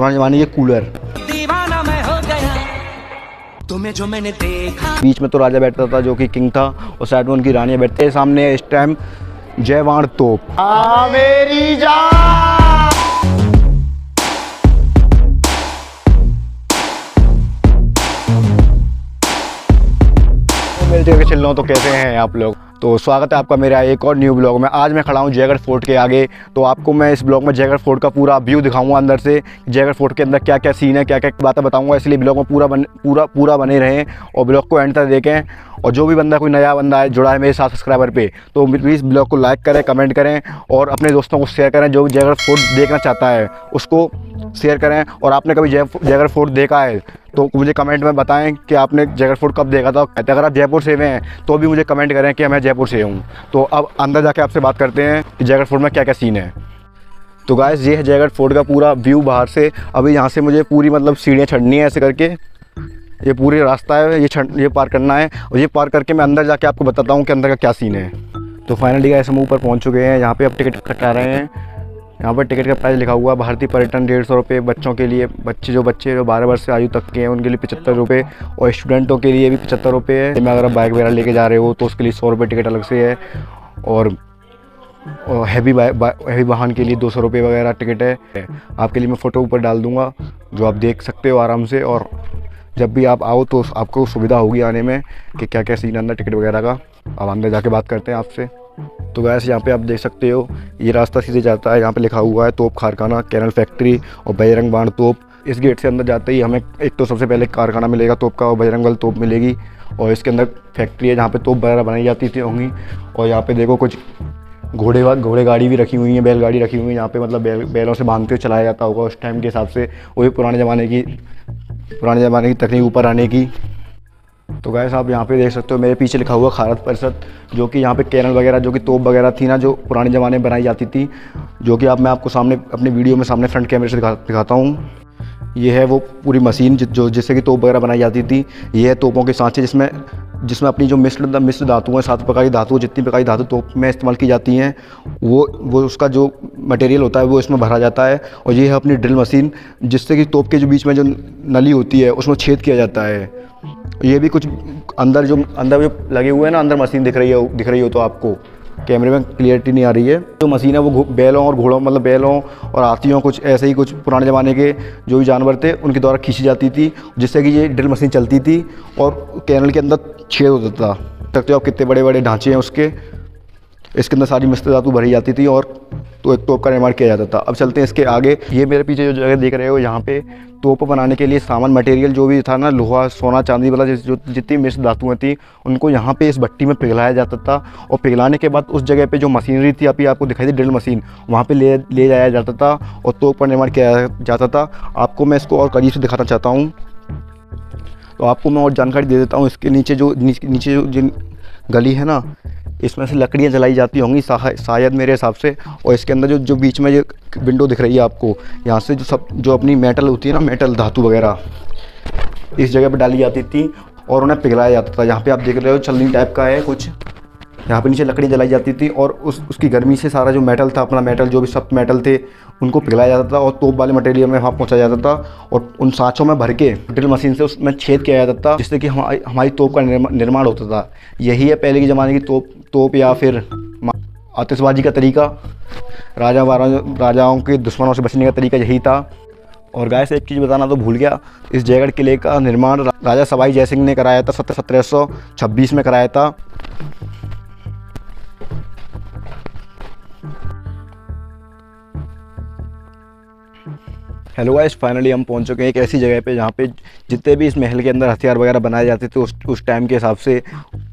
पुराने ज़माने के कूलर। दीवाना मैं हो गया तुम्हें जो मैंने देखा। बीच में तो राजा बैठता था जो कि किंग था, और साइड में उनकी रानियाँ बैठते हैं। सामने इस टाइम जयवाण तोप। मेरी जान मिलते हुए चिल्लों तो कैसे हैं आप लोग। तो स्वागत है आपका मेरा एक और न्यू ब्लॉग में। आज मैं खड़ा हूँ जयगढ़ फोर्ट के आगे। तो आपको मैं इस ब्लॉग में जयगढ़ फोर्ट का पूरा व्यू दिखाऊंगा अंदर से। जयगढ़ फोर्ट के अंदर क्या क्या सीन है, क्या क्या बातें बताऊंगा। इसलिए ब्लॉग में पूरा बने रहें और ब्लॉग को एंड तक देखें। और जो भी बंदा कोई नया बंदा है जुड़ा है मेरे साथ सब्सक्राइबर पे, तो प्लीज़ ब्लॉग को लाइक करें, कमेंट करें और अपने दोस्तों को शेयर करें। जो जयगढ़ फोर्ट देखना चाहता है उसको शेयर करें। और आपने कभी जयगढ़ फोर्ट देखा है तो मुझे कमेंट में बताएं कि आपने जयगढ़ फोर्ट कब देखा था। अगर आप जयपुर से हुए हैं तो भी मुझे कमेंट करें कि मैं जयपुर से हूँ। तो अब अंदर जाके आपसे बात करते हैं कि जयगढ़ फोर्ट में क्या क्या सीन है। तो गाइस ये है जयगढ़ फोर्ट का पूरा व्यू बाहर से। अभी यहाँ से मुझे पूरी सीढ़ियाँ चढ़नी है ऐसे करके। ये पूरी रास्ता है, ये पार करना है और ये पार करके मैं अंदर जाके आपको बताता हूँ कि अंदर का क्या सीन है। तो फाइनली गाइस हम ऊपर पहुँच चुके हैं। यहाँ पे अब टिकट कटा रहे हैं। यहाँ पर टिकट का प्राइस लिखा हुआ है भारतीय पर्यटन 150 रुपये। बच्चों के लिए बच्चे जो 12 वर्ष से आयु तक के हैं उनके लिए 75 रुपये और स्टूडेंटों के लिए भी 75 रुपये है। मैं अगर आप बाइक वगैरह लेके जा रहे हो तो उसके लिए 100 रुपये टिकट अलग से है। और हैवी वाहन के लिए 200 रुपये वगैरह टिकट है। आपके लिए मैं फ़ोटो ऊपर डाल दूँगा जो आप देख सकते हो आराम से। और जब भी आप आओ तो आपको सुविधा होगी आने में कि क्या क्या सीन अंदर टिकट वगैरह का। अब अंदर जाके बात करते हैं आपसे। तो गैस यहाँ पे आप देख सकते हो ये रास्ता सीधे जाता है। यहाँ पे लिखा हुआ है तोप कारखाना, कैनल फैक्ट्री और बजरंग बाण तोप। इस गेट से अंदर जाते ही हमें एक तो सबसे पहले कारखाना मिलेगा तोप का और बजरंग बल तोप मिलेगी। और इसके अंदर फैक्ट्री है जहाँ पे तोप वगैरह बनाई जाती थी होंगी। और यहाँ पे देखो कुछ घोड़े गाड़ी भी रखी हुई है, बैलगाड़ी रखी हुई है। यहाँ पे बैलों से बांधते हुए चलाया जाता होगा उस टाइम के हिसाब से। वही पुराने ज़माने की तकनीक ऊपर आने की। तो गाइस आप यहाँ पे देख सकते हो मेरे पीछे लिखा हुआ खारत परिषद, जो कि यहाँ पे कैनल वगैरह जो कि तोप वगैरह थी ना जो पुराने ज़माने में बनाई जाती थी, जो कि मैं आपको सामने अपनी वीडियो में सामने फ्रंट कैमरे से दिखाता हूँ। ये है वो पूरी मशीन जिससे कि तोप वगैरह बनाई जाती थी। ये है तोपों के सांचे जिसमें अपनी जो मिश्र धातु हैं, 7 प्रकार की धातु, जितनी प्रकार की धातु तोप में इस्तेमाल की जाती हैं वो उसका जो मटेरियल होता है वो इसमें भरा जाता है। और ये है अपनी ड्रिल मशीन जिससे कि तोप के जो बीच में जो नली होती है उसमें छेद किया जाता है। ये भी कुछ अंदर जो लगे हुए हैं ना, अंदर मशीन दिख रही हो तो आपको कैमरे में क्लियरिटी नहीं आ रही है। जो मशीन है वो बैलों और घोड़ों बैलों और हाथियों कुछ ऐसे ही कुछ पुराने ज़माने के जो भी जानवर थे उनके द्वारा खींची जाती थी, जिससे कि ये ड्रिल मशीन चलती थी और कैनल के अंदर छेद होता था। सकते हो आप कितने बड़े बड़े ढांचे हैं उसके। इसके अंदर सारी मिश्र धातु भरी जाती थी और तो एक तोप का निर्माण किया जाता था। अब चलते हैं इसके आगे। ये मेरे पीछे जो जगह देख रहे हो, यहाँ पे तोप बनाने के लिए सामान मटेरियल जो भी था ना, लोहा सोना चांदी वाला जो जितनी मिश्र धातुएँ थी उनको यहाँ पे इस भट्टी में पिघलाया जाता था। और पिघलाने के बाद उस जगह पे जो मशीनरी थी अभी आपको दिखाई दी ड्रिल मशीन, वहाँ पे ले जाया जाता था और तोप का निर्माण किया जाता था। आपको मैं इसको और करीब से दिखाना चाहता हूँ। तो आपको मैं और जानकारी दे देता हूँ। इसके नीचे जो जिन गली है ना, इसमें से लकड़ियाँ जलाई जाती होंगी शायद मेरे हिसाब से। और इसके अंदर जो बीच में ये विंडो दिख रही है आपको, यहाँ से जो अपनी मेटल होती है ना, मेटल धातु वगैरह इस जगह पे डाली जाती थी और उन्हें पिघलाया जाता था। यहाँ पे आप देख रहे हो छलनी टाइप का है कुछ। यहाँ पे नीचे लकड़ियाँ जलाई जाती थी और उसकी गर्मी से सारा जो मेटल था, अपना मेटल जो भी सब मेटल थे उनको पिघलाया जाता था और तोप वाले मटेरियल में वहाँ पहुँचाया जाता था। और उन सांचों में भर के ड्रिल मशीन से उसमें छेद किया जाता था, जिससे कि हमारी तोप का निर्माण होता था। यही है पहले के ज़माने की तोप या फिर आतिशबाजी का तरीका। राजाओं के दुश्मनों से बचने का तरीका यही था। और गाइस एक चीज़ बताना तो भूल गया, इस जयगढ़ किले का निर्माण राजा सवाई जयसिंह ने कराया था। 1726 में कराया था। हेलो गाइस, फाइनली हम पहुंच चुके हैं एक ऐसी जगह पे जहाँ पे जितने भी इस महल के अंदर हथियार वगैरह बनाए जाते थे उस टाइम के हिसाब से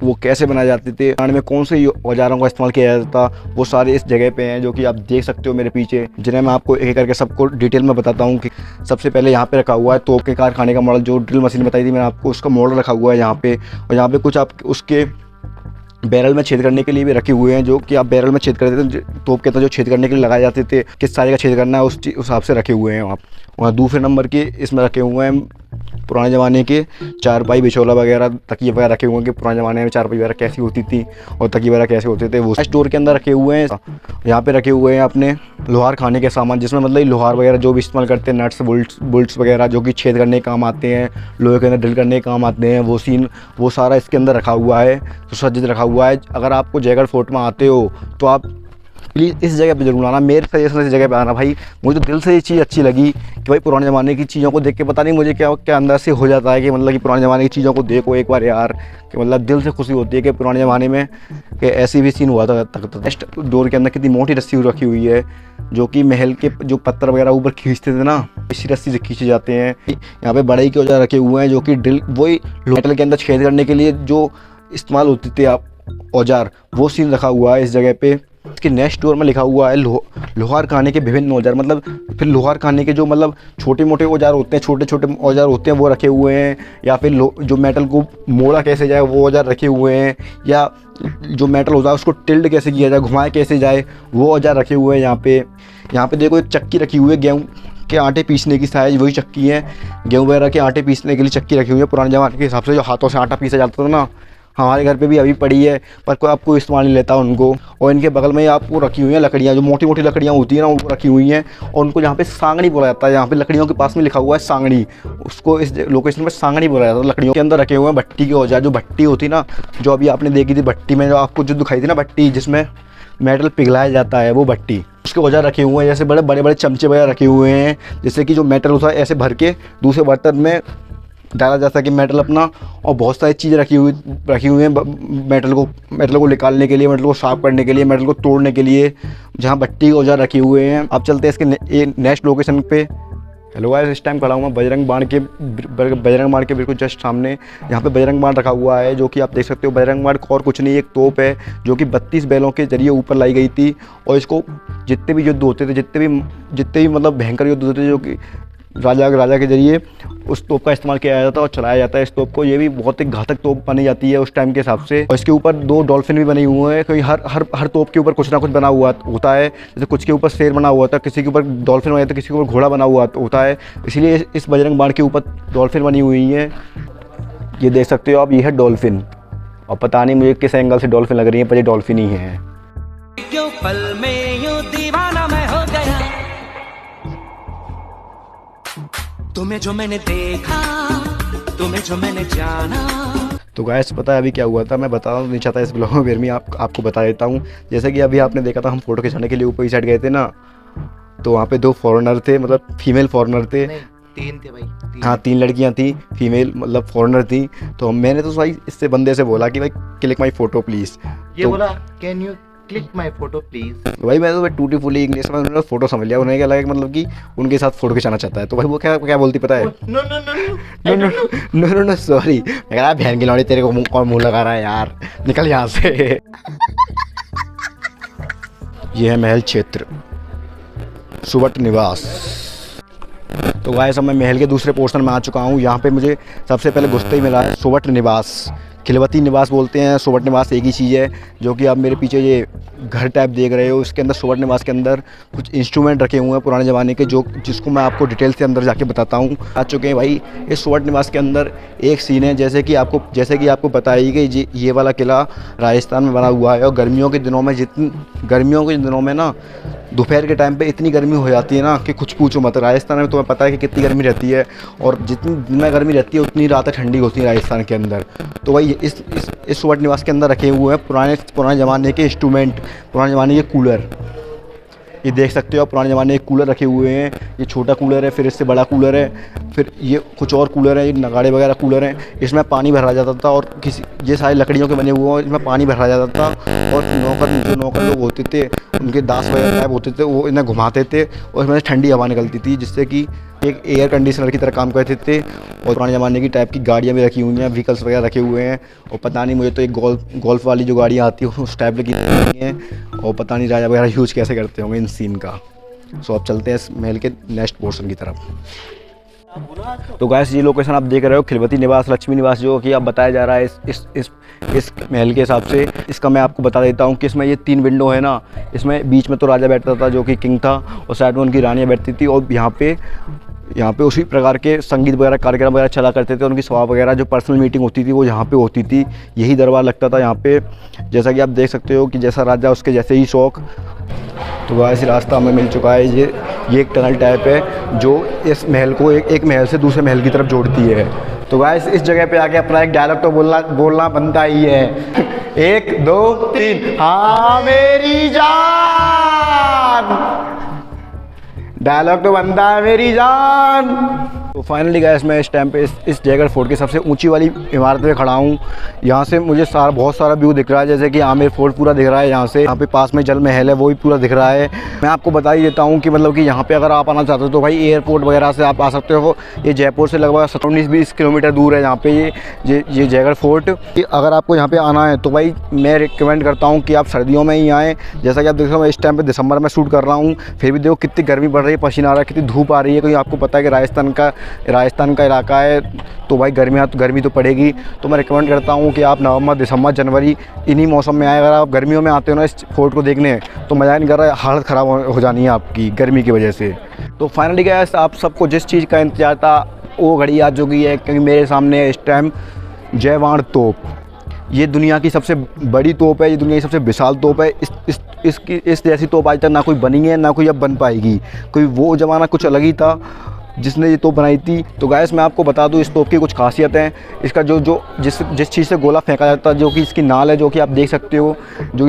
वो कैसे बनाए जाते थे, खाने में कौन से औजारों का इस्तेमाल किया जाता था, वो सारे इस जगह पे हैं जो कि आप देख सकते हो मेरे पीछे, जिन्हें मैं आपको एक एक करके सबको डिटेल में बताता हूँ। कि सबसे पहले यहाँ पे रखा हुआ है तोप के कारखाने का मॉडल, जो ड्रिल मशीन बताई थी मैंने आपको, उसका मॉडल रखा हुआ है यहाँ पे। और यहाँ पे कुछ आप उसके बैरल में छेद करने के लिए भी रखे हुए हैं, जो कि आप बैरल में छेद करते थे। तोप के अंदर जो छेद करने के लिए लगाए जाते थे, किस साइज का छेद करना है उस हिसाब से रखे हुए हैं आप। और दूसरे नंबर के इसमें रखे हुए हैं पुराने ज़माने के चारपाई बिछौला वगैरह तकिए वगैरह रखे हुए हैं कि पुराने ज़माने में चारपाई वगैरह कैसी होती थी और तकिए वगैरह कैसे होते थे। वो स्टोर के अंदर रखे हुए हैं। यहाँ पे रखे हुए हैं अपने लोहार खाने के सामान, जिसमें मतलब लोहार वगैरह जो भी इस्तेमाल करते हैं, नट्स बोल्ट्स वगैरह जो कि छेद करने के काम आते हैं, लोहे के अंदर ड्रिल करने के काम आते हैं, वो सारा इसके अंदर रखा हुआ है, सुसज्जित रखा हुआ है। अगर आपको जयगढ़ फोर्ट में आते हो तो आप प्लीज़ इस जगह पे जरूर आना, मेरे सजेशन इस जगह पे आना भाई। मुझे दिल से ये चीज़ अच्छी लगी कि भाई पुराने ज़माने की चीज़ों को देख के पता नहीं मुझे क्या क्या अंदर से हो जाता है कि मतलब कि पुराने ज़माने की चीज़ों को देखो एक बार यार, कि मतलब दिल से खुशी होती है कि पुराने ज़माने में कि ऐसी भी सीन हुआ था। नेक्स्ट डोर के अंदर कितनी मोटी रस्सी रखी हुई है, जो कि महल के जो पत्थर वगैरह ऊपर खींचते थे ना, इसी रस्सी से खींचे जाते हैं। यहाँ पे बढ़ई के औजार रखे हुए हैं, जो कि ड्रिल वही मेटल के अंदर छेद करने के लिए जो इस्तेमाल होते थे आप औजार, वो सीन रखा हुआ है इस जगह पे। इसके नेक्स्ट डोर में लिखा हुआ है लोहार खाने के विभिन्न औजार, मतलब फिर लोहार खाने के जो मतलब छोटे मोटे औजार होते हैं, छोटे छोटे औजार होते हैं वो रखे हुए हैं, या फिर जो मेटल को मोड़ा कैसे जाए वो औजार रखे हुए हैं, या जो मेटल होता है उसको टिल्ड कैसे किया जाए, घुमाए कैसे जाए, वो औजार रखे हुए हैं। यहाँ पे देखो एक चक्की रखी हुई है, गेहूँ के आटे पीसने की, शायद वही चक्की है, गेहूँ वगैरह के आटे पीसने के लिए चक्की रखी हुई है पुराने ज़माने के हिसाब से, जो हाथों से आटा पीसा जाता था ना, हमारे घर पे भी अभी पड़ी है, पर कोई आपको इस्तेमाल नहीं लेता उनको। और इनके बगल में आपको रखी हुई हैं लकड़ियाँ, जो मोटी मोटी लकड़ियाँ होती हैं ना, वो रखी हुई हैं, और उनको यहाँ पे सांगड़ी बोला जाता है। यहाँ पे लकड़ियों के पास में लिखा हुआ है सांगड़ी, उसको इस लोकेशन में सांगड़ी बोला जाता है। लकड़ियों के अंदर रखे हुए हैं भट्टी के औजार, जो भट्टी होती ना, जो अभी आपने देखी थी भट्टी में, जो आपको जो दिखाई थी ना भट्टी जिसमें मेटल पिघलाया जाता है, वो भट्टी, उसके औजार रखे हुए हैं। जैसे बड़े बड़े चमचे वगैरह रखे हुए हैं, जैसे कि जो मेटल होता है ऐसे भर के दूसरे बर्तन में डाला जा सके मेटल अपना, और बहुत सारी चीज़ें रखी हुई हैं मेटल को निकालने के लिए, मेटल को साफ करने के लिए, मेटल को तोड़ने के लिए, जहाँ भट्टी के औजार रखे हुए हैं। अब चलते हैं इसके नेक्स्ट लोकेशन पे। हेलो गाइस, इस टाइम खड़ा हूँ मैं बजरंग बाण के बिल्कुल जस्ट सामने। यहाँ पे बजरंग बाण रखा हुआ है, जो कि आप देख सकते हो। बजरंग बाण और कुछ नहीं, एक तोप है जो कि 32 बैलों के जरिए ऊपर लाई गई थी, और इसको जितने भी युद्ध होते थे, जितने भी मतलब भयंकर युद्ध होते थे, जो कि राजा के जरिए उस तोप का इस्तेमाल किया जाता है और चलाया जाता है इस तोप को। ये भी बहुत ही घातक तोप बनी जाती है उस टाइम के हिसाब से, और इसके ऊपर 2 डॉल्फिन भी बने हुए हैं, क्योंकि हर तोप के ऊपर कुछ ना कुछ बना हुआ होता है। जैसे कुछ के ऊपर शेर बना हुआ था, किसी के ऊपर डॉल्फिन बना था, किसी के ऊपर घोड़ा बना हुआ होता है, इसीलिए इस बजरंग बाण के ऊपर डॉल्फिन बनी हुई है। ये देख सकते हो आप, ये है डॉल्फिन, और पता नहीं मुझे किस एंगल से डॉल्फिन लग रही है, पर ये डॉल्फिन ही है। क्यों पल में यूं दीवाना मैं हो गया, तुम्हें जो मैंने देखा, तुम्हें जो मैंने जाना। तो गाइस पता है अभी क्या हुआ था, मैं बताना नहीं चाहता इस ब्लॉग में, फिर मैं आपको बता देता हूँ। जैसे कि अभी आपने देखा था, हम फोटो खिंचाने के लिए ऊपर ही साइड गए थे ना, तो वहाँ पे 2 फॉरेनर थे, मतलब फीमेल फॉरेनर थे। 3 थे भाई। हाँ 3 लड़कियाँ थी, फीमेल मतलब फॉरेनर थी। तो मैंने तो भाई इससे बंदे से बोला कि भाई क्लिक माई फ़ोटो प्लीज़। ये तो बोला can you click my photo please. भाई मैं तो टूटी फूली इंग्लिश में उन्होंने फ़ोटो समझ लिया, उन्हें क्या लगा कि मतलब कि उनके साथ फ़ोटो खिंचाना चाहता है। तो भाई वो क्या बोलती पता है, no no no no no no no no sorry. मैं कह रहा बहन की लौड़ी तेरे को कौन मुँह लगा रहा है यार, निकल यहाँ से। ये है महल क्षेत्र सुवट निवास। तो गाइस अब मैं महल के दूसरे पोर्शन में आ चुका हूँ। यहाँ पे मुझे सबसे पहले घुसते ही मिला है सुवट निवास। खिलवती निवास बोलते हैं, सुवट निवास एक ही चीज़ है। जो कि आप मेरे पीछे ये घर टाइप देख रहे हो, इसके अंदर सुवट निवास के अंदर कुछ इंस्ट्रूमेंट रखे हुए हैं पुराने ज़माने के, जिसको मैं आपको डिटेल से अंदर जाके बताता हूँ। आ चुके हैं भाई। इस सुवट निवास के अंदर एक सीन है, जैसे कि आपको पता ही कि ये वाला किला राजस्थान में बना हुआ है, और गर्मियों के दिनों में ना दोपहर के टाइम पे इतनी गर्मी हो जाती है ना कि कुछ पूछो मत। राजस्थान में तुम्हें पता है कि कितनी गर्मी रहती है, और जितनी दिन में गर्मी रहती है उतनी रातें ठंडी होती है राजस्थान के अंदर। तो भाई इस सुवट निवास के अंदर रखे हुए हैं पुराने ज़माने के इंस्ट्रूमेंट, पुराने ज़माने के कूलर। ये देख सकते हो आप, पुराने ज़माने के कूलर रखे हुए हैं। ये छोटा कूलर है, फिर इससे बड़ा कूलर है, फिर ये कुछ और कूलर है, ये नगाड़े वगैरह कूलर हैं। इसमें पानी भरा जाता था, और ये सारे लकड़ियों के बने हुए हैं, इसमें पानी भरा जाता था। और नौकर लोग होते थे, उनके दास वगैरह टाइप होते थे, वो इन्हें घुमाते थे, और इसमें ठंडी हवा निकलती थी, जिससे कि एक एयर कंडीशनर की तरह काम करते थे। और पुराने ज़माने की टाइप की गाड़ियाँ भी रखी हुई हैं, व्हीकल्स वगैरह रखे हुए हैं। और पता नहीं, मुझे तो एक गोल्फ वाली जो गाड़ियाँ आती हैं उस टाइप की हैं, और पता नहीं राजा वगैरह यूज़ कैसे करते होंगे इन सीन का। सो अब चलते हैं इस महल के नेक्स्ट पोर्शन की तरफ। तो गाइस ये लोकेशन आप देख रहे हो, खिलवती निवास, लक्ष्मी निवास, जो कि अब बताया जा रहा है इस महल के हिसाब से। इसका मैं आपको बता देता हूँ कि इसमें ये 3 विंडो है ना, इसमें बीच में तो राजा बैठता था जो कि किंग था, और साइड में उनकी रानियाँ बैठती थी, और यहाँ पे यहाँ पे उसी प्रकार के संगीत वगैरह कार्यक्रम वगैरह चला करते थे। उनकी सभा वगैरह जो पर्सनल मीटिंग होती थी वो यहाँ पे होती थी। यही दरबार लगता था यहाँ पे। जैसा कि आप देख सकते हो कि जैसा राजा उसके जैसे ही शौक। तो गाइस रास्ता हमें मिल चुका है। ये एक टनल टाइप है जो इस महल को एक महल से दूसरे महल की तरफ जोड़ती है। तो गाइस इस जगह पे आके अपना एक डायलॉग तो बोलना बनता ही है। 1 2 3 हाँ मेरी जान, डायलॉग तो बनता है मेरी जान। तो फाइनली गाइस मैं इस टाइम पे इस जयगढ़ फोर्ट की सबसे ऊंची वाली इमारत पे खड़ा हूँ। यहाँ से मुझे बहुत सारा व्यू दिख रहा है, जैसे कि आमेर फोर्ट पूरा दिख रहा है यहाँ से। यहाँ पे पास में जल महल है वो भी पूरा दिख रहा है। मैं आपको बता ही देता हूँ कि मतलब कि यहाँ पे अगर आप आना चाहते हो तो भाई एयरपोर्ट वगैरह से आप आ सकते हो। ये जयपुर से लगभग 19-20 किलोमीटर दूर है यहाँ पे ये जयगढ़ फोर्ट। अगर आपको यहाँ पे आना है तो भाई मैं रिकमेंड करता हूँ कि आप सर्दियों में ही आएँ। जैसा कि आप देख रहे हो मैं इस टाइम पे दिसंबर में शूट कर रहा हूँ, फिर भी देखो कितनी गर्मी बढ़ रही है, पसीना आ रहा है, कितनी धूप आ रही है। क्योंकि आपको पता है कि राजस्थान का इलाका है तो भाई गर्मी तो पड़ेगी। तो मैं रिकमेंड करता हूँ कि आप नवंबर, दिसंबर, जनवरी इन्हीं मौसम में आए। अगर आप गर्मियों में आते हो ना इस फोर्ट को देखने तो मज़ा नहीं कर रहा है, हालत ख़राब हो जानी है आपकी गर्मी की वजह से। तो फाइनली गाइस आप सबको जिस चीज़ का इंतजार था वो घड़ी आ चुकी है, क्योंकि मेरे सामने इस टाइम जयवाण तोप, ये दुनिया की सबसे बड़ी तोप है, ये दुनिया की सबसे विशाल तोप है। इस जैसी तोप आज तक ना कोई बनी है ना कोई अब बन पाएगी। कोई वो ज़माना कुछ अलग ही था जिसने ये तोप बनाई थी। तो गाइस मैं आपको बता दूं इस तोप की कुछ खासियत हैं। इसका जिस चीज़ से गोला फेंका जाता है, जो कि इसकी नाल है, जो कि आप देख सकते हो, जो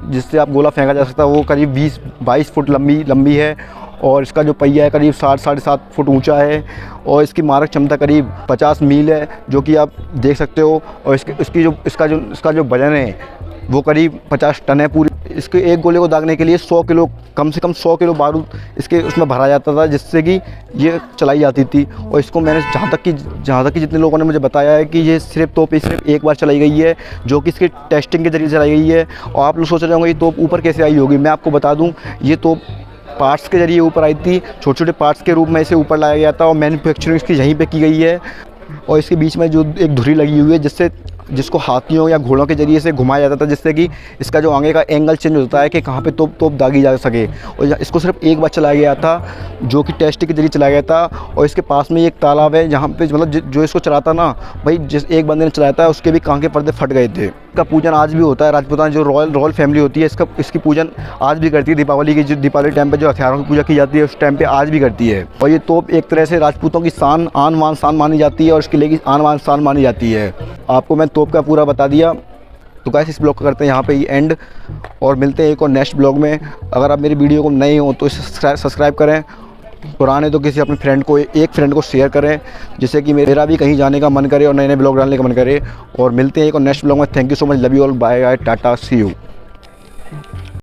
जिससे आप गोला फेंका जा सकता है, वो करीब 20-22 फुट लंबी है। और इसका जो पहिया है करीब 7-7.5 फुट ऊंचा है। और इसकी मारक क्षमता करीब 50 मील है, जो कि आप देख सकते हो। और इसका जो वजन है वो करीब 50 टन है पूरी। इसके एक गोले को दागने के लिए 100 किलो, कम से कम 100 किलो बारूद उसमें भरा जाता था, जिससे कि ये चलाई जाती थी। और इसको मैंने जहाँ तक कि जितने लोगों ने मुझे बताया है कि ये सिर्फ एक बार चलाई गई है, जो कि इसकी टेस्टिंग के जरिए चलाई गई है। और आप लोग सोच रहे होंगे ये तोप ऊपर कैसे आई होगी। मैं आपको बता दूँ ये तोप पार्ट्स के जरिए ऊपर आई थी, छोटे छोटे पार्ट्स के रूप में इसे ऊपर लाया गया था। और मैन्युफैक्चरिंग इसकी यहीं पे की गई है। और इसके बीच में जो एक धुरी लगी हुई है जिसको हाथियों या घोड़ों के जरिए से घुमाया जाता था, जिससे कि इसका जो आगे का एंगल चेंज होता है कि कहाँ पे तोप दागी जा सके। और इसको सिर्फ एक बार चलाया गया था, जो कि टेस्ट के जरिए चलाया गया था। और इसके पास में एक तालाब है जहाँ पे मतलब जो इसको चलाता ना भाई, जिस एक बंदे ने चलाया था उसके भी कान के पर्दे फट गए थे। इसका पूजन आज भी होता है। राजपूताना जो रॉयल फैमिली होती है इसकी पूजन आज भी करती है। दीपावली टाइम पे जो हथियारों की पूजा की जाती है उस टाइम पे आज भी करती है। और ये तोप एक तरह से राजपूतों की आन शान मानी जाती है और इस किले की आन शान मानी जाती है। आपको मैं तोप का पूरा बता दिया। तो गाइस इस ब्लॉग को करते हैं यहाँ पे ही एंड, और मिलते हैं एक और नेक्स्ट ब्लॉग में। अगर आप मेरी वीडियो को नए हो तो सब्सक्राइब करें, पुराने तो किसी अपने एक फ्रेंड को शेयर करें, जिससे कि मेरा भी कहीं जाने का मन करे और नए ब्लॉग डालने का मन करे। और मिलते हैं एक और नेक्स्ट ब्लॉग में। Thank you so much, love you all, bye bye, tata, see you.